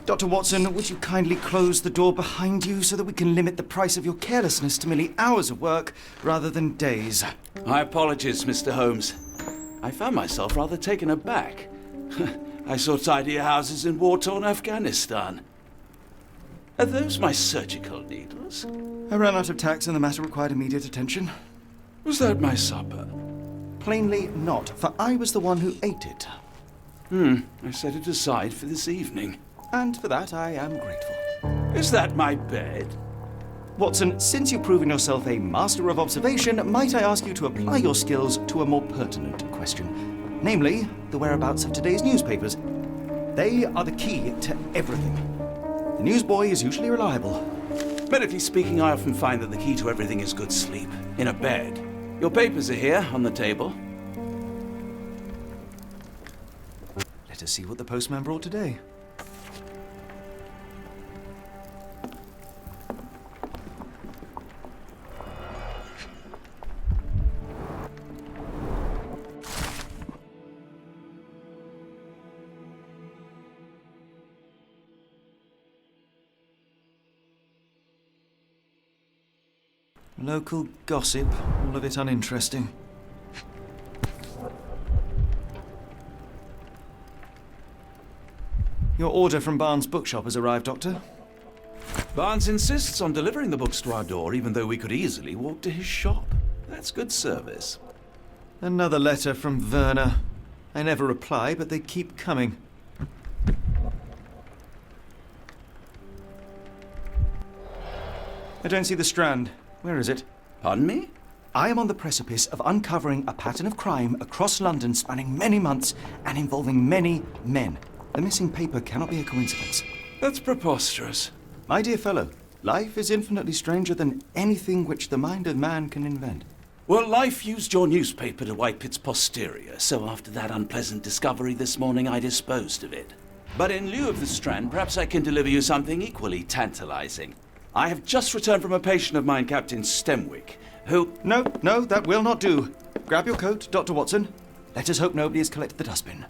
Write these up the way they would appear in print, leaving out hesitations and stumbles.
Dr. Watson, would you kindly close the door behind you so that we can limit the price of your carelessness to merely hours of work rather than days? My apologies, Mr. Holmes. I found myself rather taken aback. I saw tidier houses in war-torn Afghanistan. Are those my surgical needles? I ran out of tacks and the matter required immediate attention. Was that my supper? Plainly not, for I was the one who ate it. I set it aside for this evening. And for that I am grateful. Is that my bed? Watson, since you've proven yourself a master of observation, might I ask you to apply your skills to a more pertinent question? Namely, the whereabouts of today's newspapers. They are the key to everything. The newsboy is usually reliable. Medically speaking, I often find that the key to everything is good sleep. In a bed. Your papers are here, on the table. Let us see what the postman brought today. Local gossip, all of it uninteresting. Your order from Barnes' bookshop has arrived, Doctor. Barnes insists on delivering the books to our door, even though we could easily walk to his shop. That's good service. Another letter from Werner. I never reply, but they keep coming. I don't see the Strand. Where is it? Pardon me? I am on the precipice of uncovering a pattern of crime across London spanning many months and involving many men. The missing paper cannot be a coincidence. That's preposterous. My dear fellow, life is infinitely stranger than anything which the mind of man can invent. Well, life used your newspaper to wipe its posterior, so after that unpleasant discovery this morning, I disposed of it. But in lieu of the Strand, perhaps I can deliver you something equally tantalizing. I have just returned from a patient of mine, Captain Stemwick, who... No, that will not do. Grab your coat, Dr. Watson. Let us hope nobody has collected the dustbin.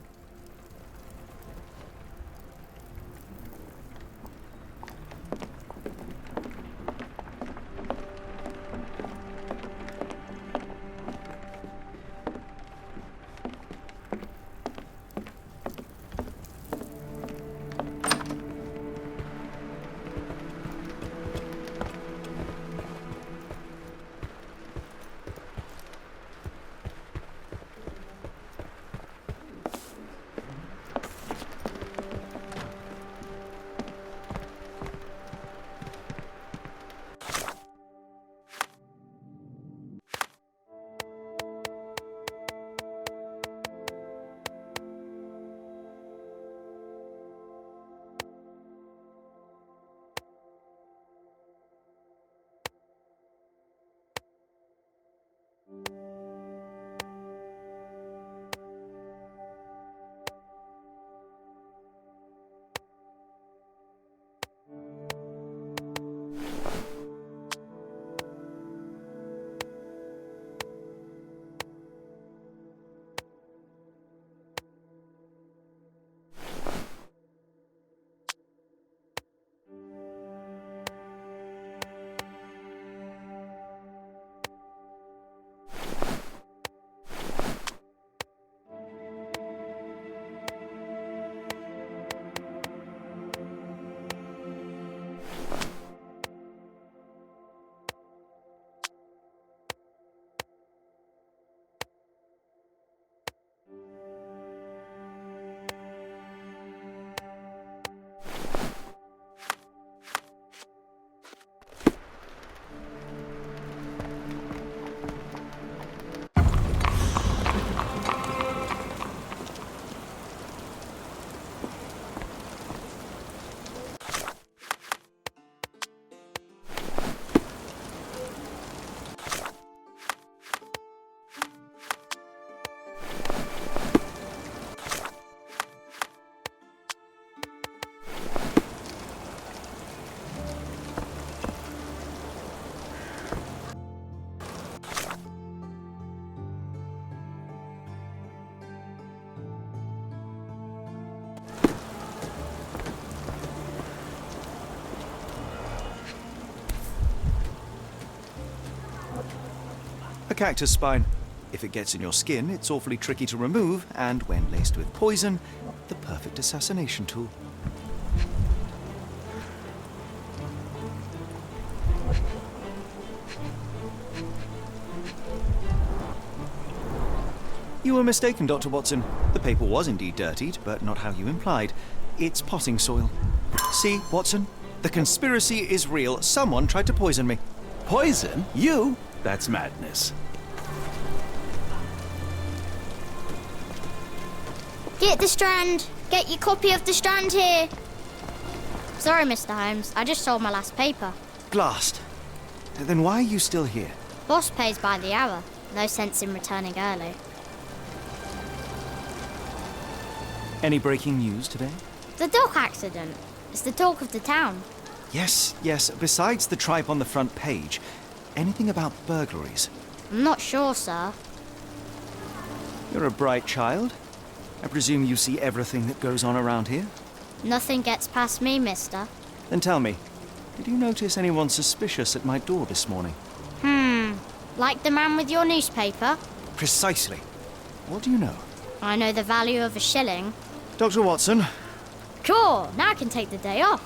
cactus spine. If it gets in your skin, it's awfully tricky to remove, and when laced with poison, the perfect assassination tool. You were mistaken, Dr. Watson. The paper was indeed dirtied, but not how you implied. It's potting soil. See, Watson? The conspiracy is real. Someone tried to poison me. Poison? You? That's madness. Get the Strand! Get your copy of the Strand here! Sorry, Mr. Holmes. I just sold my last paper. Blast. Then why are you still here? Boss pays by the hour. No sense in returning early. Any breaking news today? The dock accident. It's the talk of the town. Yes. Besides the tripe on the front page, anything about burglaries? I'm not sure, sir. You're a bright child. I presume you see everything that goes on around here? Nothing gets past me, mister. Then tell me, did you notice anyone suspicious at my door this morning? Like the man with your newspaper? Precisely. What do you know? I know the value of a shilling. Dr. Watson? Sure, now I can take the day off.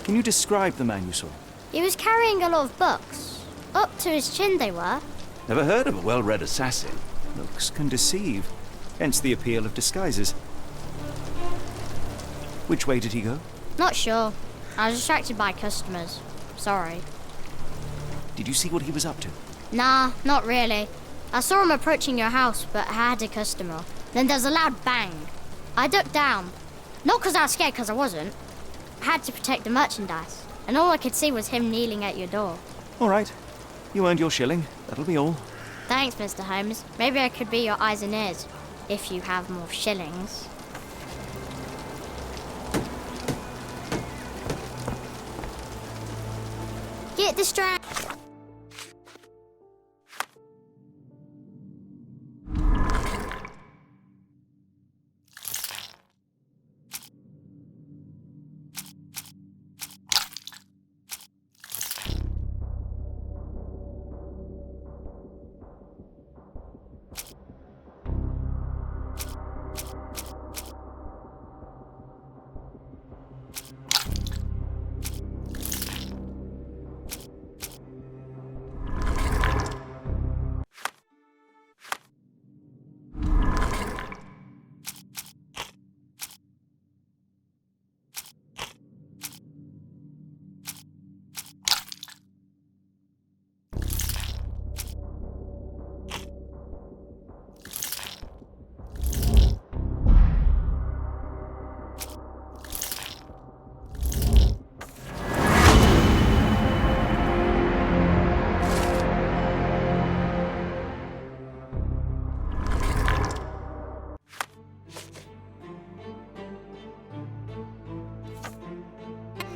Can you describe the man you saw? He was carrying a lot of books. Up to his chin they were. Never heard of a well-read assassin. Looks can deceive. Hence the appeal of disguises. Which way did he go? Not sure. I was distracted by customers. Sorry. Did you see what he was up to? Nah, not really. I saw him approaching your house, but I had a customer. Then there's a loud bang. I ducked down. Not because I was scared, because I wasn't. I had to protect the merchandise. And all I could see was him kneeling at your door. All right. You earned your shilling. That'll be all. Thanks, Mr. Holmes. Maybe I could be your eyes and ears, if you have more shillings. Get the Strand.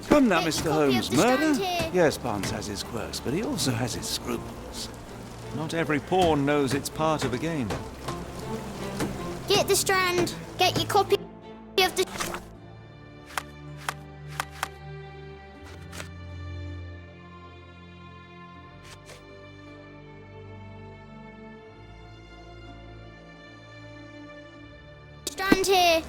Come now, Get Mr. the copy Holmes. of the Strand Murder? here. Yes, Barnes has his quirks, but he also has his scruples. Not every pawn knows it's part of a game. Get the Strand. Get your copy of the... Strand here.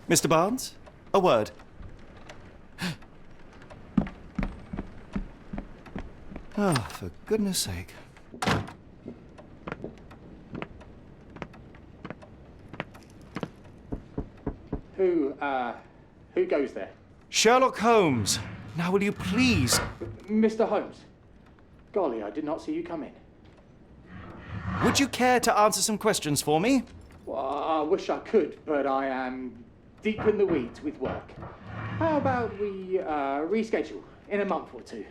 Mr. Barnes, a word. Ah, for goodness sake. Who goes there? Sherlock Holmes. Now will you please... Mr. Holmes. Golly, I did not see you come in. Would you care to answer some questions for me? Well, I wish I could, but I am deep in the weeds with work. How about we reschedule in a month or two?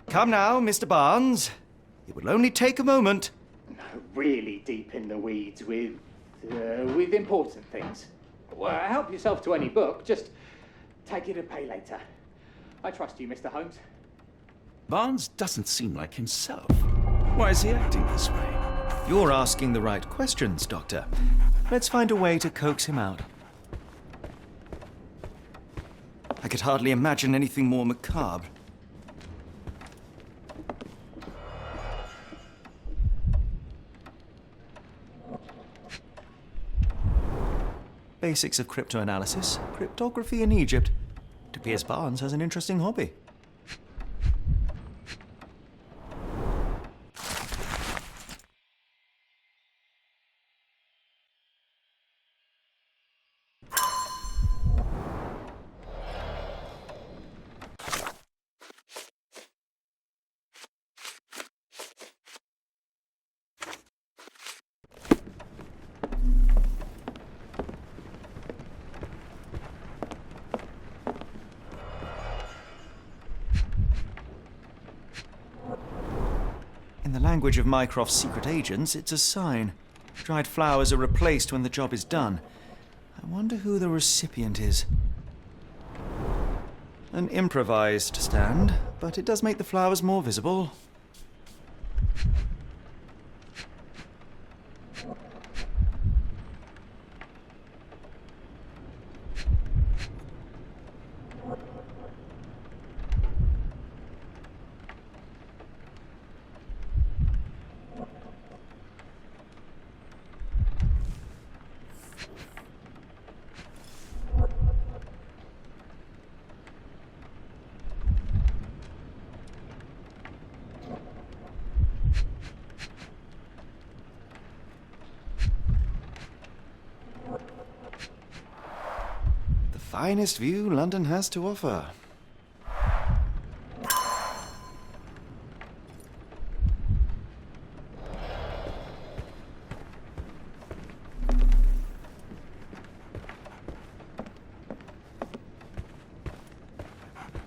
Come now, Mr. Barnes. It will only take a moment. Really deep in the weeds with important things. Well, help yourself to any book. Just take it and pay later. I trust you, Mr. Holmes. Barnes doesn't seem like himself. Why is he acting this way? You're asking the right questions, Doctor. Let's find a way to coax him out. I could hardly imagine anything more macabre. Basics of cryptoanalysis, cryptography in Egypt. It appears Barnes has an interesting hobby. In the language of Mycroft's secret agents, it's a sign. Dried flowers are replaced when the job is done. I wonder who the recipient is. An improvised stand, but it does make the flowers more visible. Finest view London has to offer.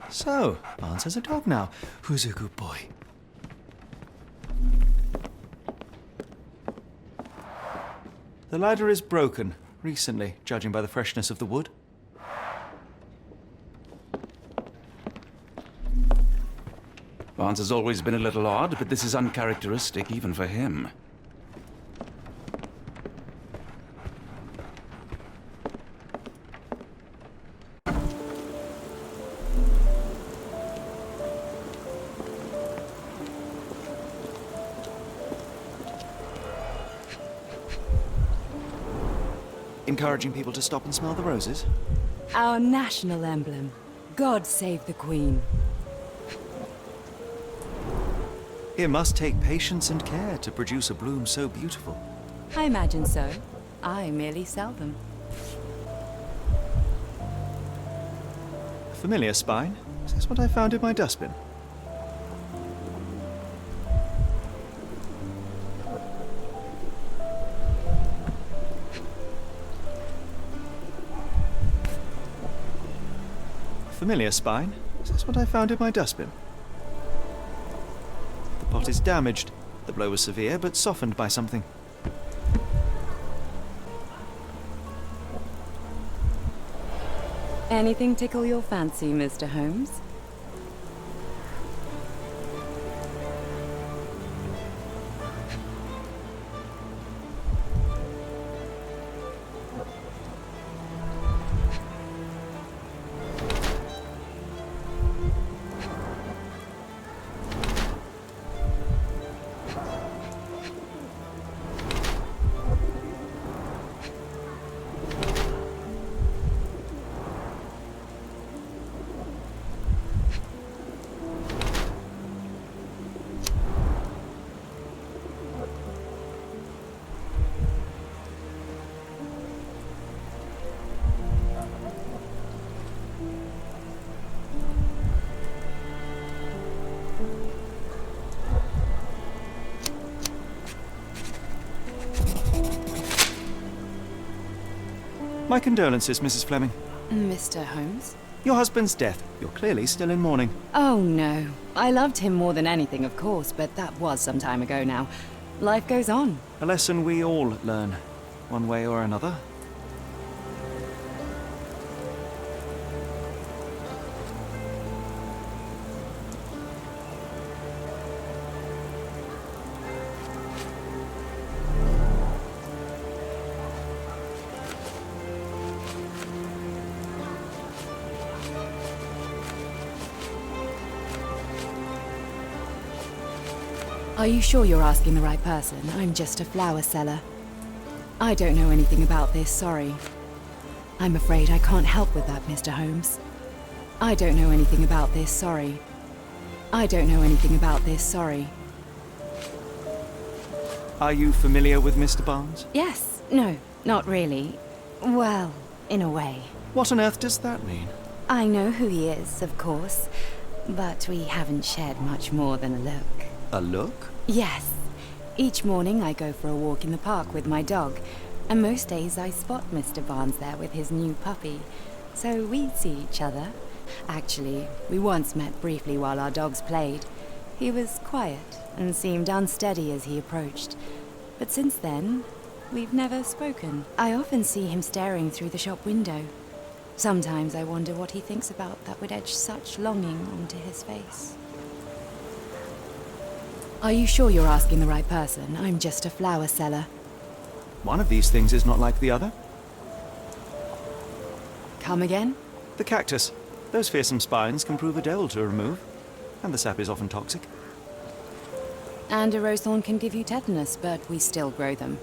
So, Barnes has a dog now. Who's a good boy? The ladder is broken, recently, judging by the freshness of the wood. Barnes has always been a little odd, but this is uncharacteristic even for him. Encouraging people to stop and smell the roses? Our national emblem. God save the Queen. It must take patience and care to produce a bloom so beautiful. I imagine so. I merely sell them. A familiar spine? Is this what I found in my dustbin? Familiar spine? Is this what I found in my dustbin? The pot is damaged. The blow was severe, but softened by something. Anything tickle your fancy, Mr. Holmes? My condolences, Mrs. Fleming. Mr. Holmes? Your husband's death. You're clearly still in mourning. Oh, no. I loved him more than anything, of course, but that was some time ago now. Life goes on. A lesson we all learn, one way or another. Are you sure you're asking the right person? I'm just a flower seller. I don't know anything about this, sorry. I'm afraid I can't help with that, Mr. Holmes. I don't know anything about this, sorry. I don't know anything about this, sorry. Are you familiar with Mr. Barnes? Yes, no, not really. Well, in a way. What on earth does that mean? I know who he is, of course, but we haven't shared much more than a look. A look? Yes. Each morning I go for a walk in the park with my dog, and most days I spot Mr. Barnes there with his new puppy, so we see each other. Actually, we once met briefly while our dogs played. He was quiet and seemed unsteady as he approached, but since then, we've never spoken. I often see him staring through the shop window. Sometimes I wonder what he thinks about that would etch such longing onto his face. Are you sure you're asking the right person? I'm just a flower seller. One of these things is not like the other. Come again? The cactus. Those fearsome spines can prove a devil to remove, and the sap is often toxic. And a rose thorn can give you tetanus, but we still grow them.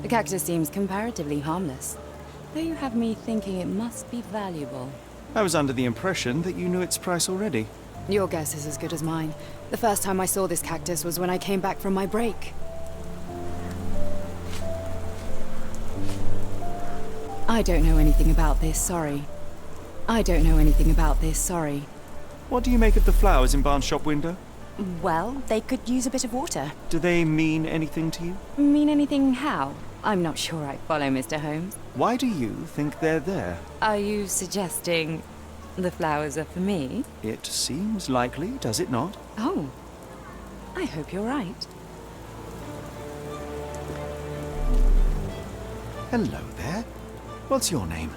The cactus seems comparatively harmless, though you have me thinking it must be valuable. I was under the impression that you knew its price already. Your guess is as good as mine. The first time I saw this cactus was when I came back from my break. I don't know anything about this, sorry. I don't know anything about this, sorry. What do you make of the flowers in Barnes' shop window? Well, they could use a bit of water. Do they mean anything to you? Mean anything how? I'm not sure I follow, Mr. Holmes. Why do you think they're there? Are you suggesting the flowers are for me? It seems likely, does it not? Oh, I hope you're right. Hello there. What's your name?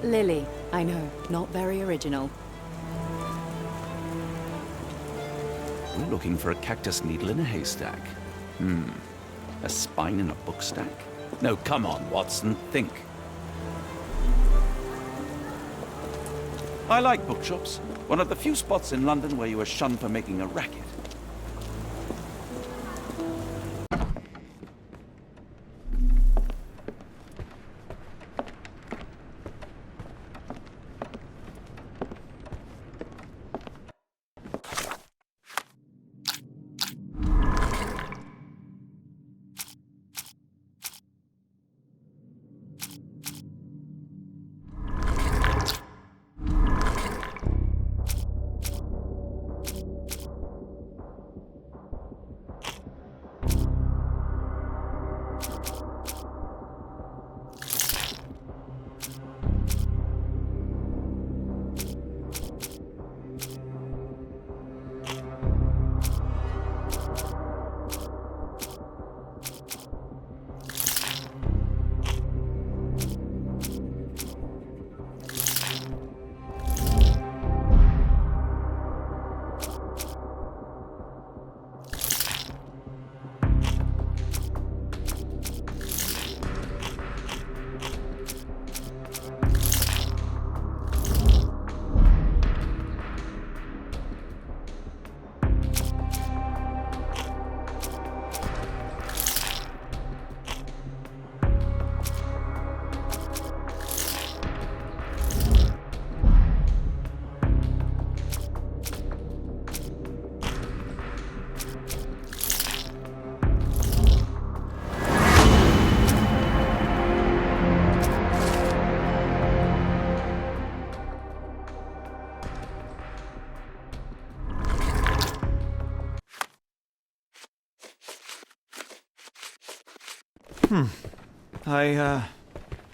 Lily, I know, not very original. We're looking for a cactus needle in a haystack. A spine in a book stack? No, come on, Watson, think. I like bookshops. One of the few spots in London where you are shunned for making a racket.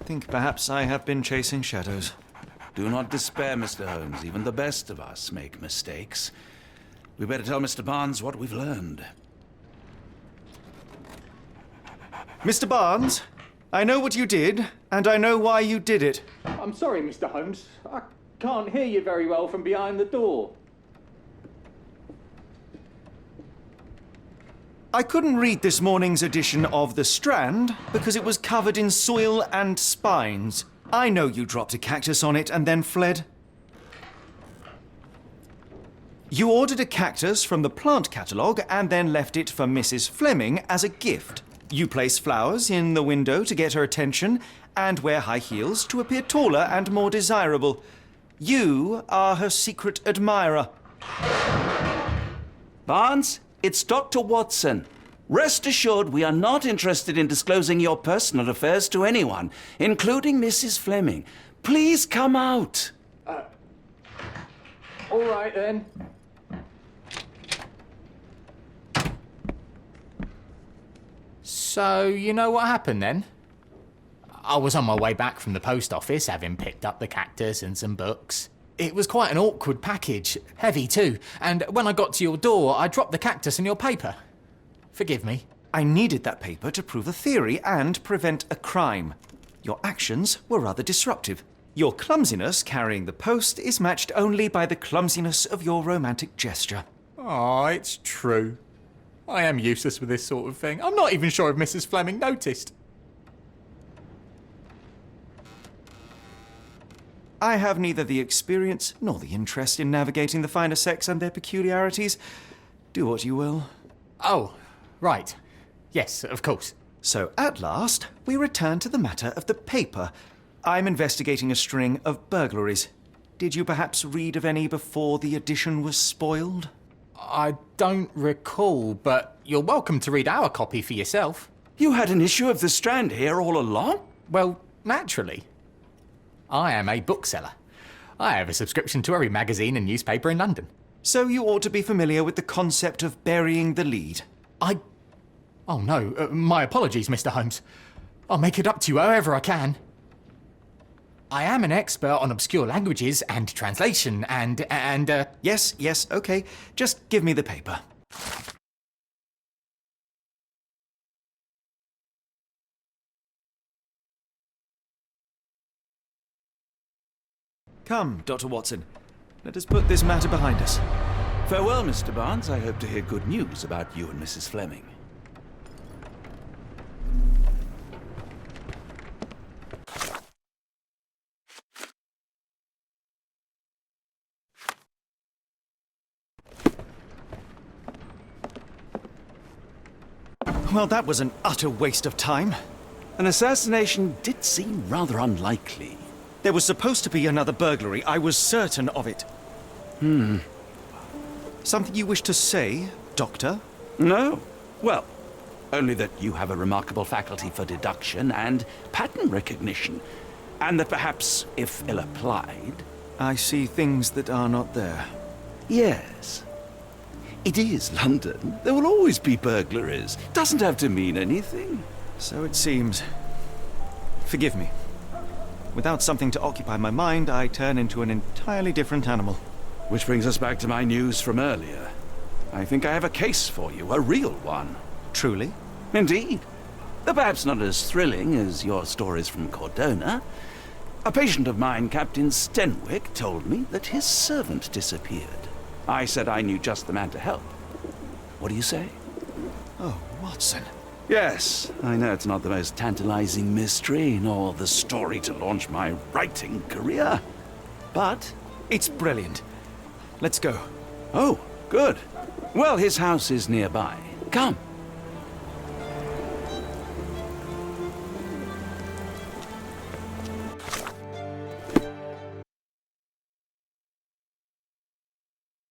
think perhaps I have been chasing shadows. Do not despair, Mr. Holmes. Even the best of us make mistakes. We better tell Mr. Barnes what we've learned. Mr. Barnes, I know what you did, and I know why you did it. I'm sorry, Mr. Holmes. I can't hear you very well from behind the door. I couldn't read this morning's edition of The Strand because it was covered in soil and spines. I know you dropped a cactus on it and then fled. You ordered a cactus from the plant catalogue and then left it for Mrs. Fleming as a gift. You place flowers in the window to get her attention and wear high heels to appear taller and more desirable. You are her secret admirer. Barnes, it's Dr. Watson. Rest assured we are not interested in disclosing your personal affairs to anyone, including Mrs. Fleming. Please come out. All right, then. So, you know what happened then? I was on my way back from the post office, having picked up the cactus and some books. It was quite an awkward package, heavy too, and when I got to your door, I dropped the cactus and your paper. Forgive me. I needed that paper to prove a theory and prevent a crime. Your actions were rather disruptive. Your clumsiness carrying the post is matched only by the clumsiness of your romantic gesture. Oh, it's true. I am useless with this sort of thing. I'm not even sure if Mrs. Fleming noticed. I have neither the experience nor the interest in navigating the finer sex and their peculiarities. Do what you will. Oh, right. Yes, of course. So, at last, we return to the matter of the paper. I'm investigating a string of burglaries. Did you perhaps read of any before the edition was spoiled? I don't recall, but you're welcome to read our copy for yourself. You had an issue of The Strand here all along? Well, naturally. I am a bookseller. I have a subscription to every magazine and newspaper in London. So you ought to be familiar with the concept of burying the lead. Oh no, my apologies, Mr. Holmes. I'll make it up to you however I can. I am an expert on obscure languages and translation and Yes, okay. Just give me the paper. Come, Dr. Watson. Let us put this matter behind us. Farewell, Mr. Barnes. I hope to hear good news about you and Mrs. Fleming. Well, that was an utter waste of time. An assassination did seem rather unlikely. There was supposed to be another burglary. I was certain of it. Something you wish to say, Doctor? No. Well, only that you have a remarkable faculty for deduction and pattern recognition, and that perhaps, if ill applied... I see things that are not there. Yes. It is London. There will always be burglaries. Doesn't have to mean anything. So it seems. Forgive me. Without something to occupy my mind, I turn into an entirely different animal. Which brings us back to my news from earlier. I think I have a case for you, a real one. Truly? Indeed. Though perhaps not as thrilling as your stories from Cordona. A patient of mine, Captain Stenwick, told me that his servant disappeared. I said I knew just the man to help. What do you say? Oh, Watson. Yes, I know it's not the most tantalizing mystery, nor the story to launch my writing career. But It's brilliant. Let's go. oh, good. Well, his house is nearby. Come.